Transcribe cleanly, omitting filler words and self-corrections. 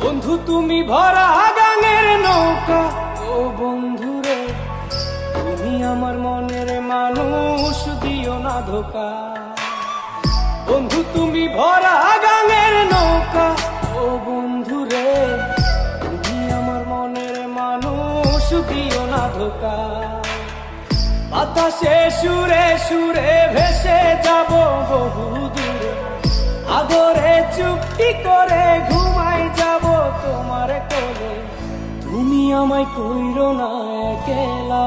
বন্ধু তুমি ভরা গাঙের নৌকা, ও বন্ধুরে তুমি আমার মনের মানুষ, দিও না ধোকা। বন্ধু তুমি ভরা গাঙের নৌকা, ও বন্ধুরে তুমি আমার মনের মানুষ, দিও না ধোকা। বাতাসে সুরে সুরে ভেসে যাব বহু দূরে, আদরে চুক্তি করে ঘুমাই যাব তোমার কোলে। তুমি আমায় কইরো না একলা।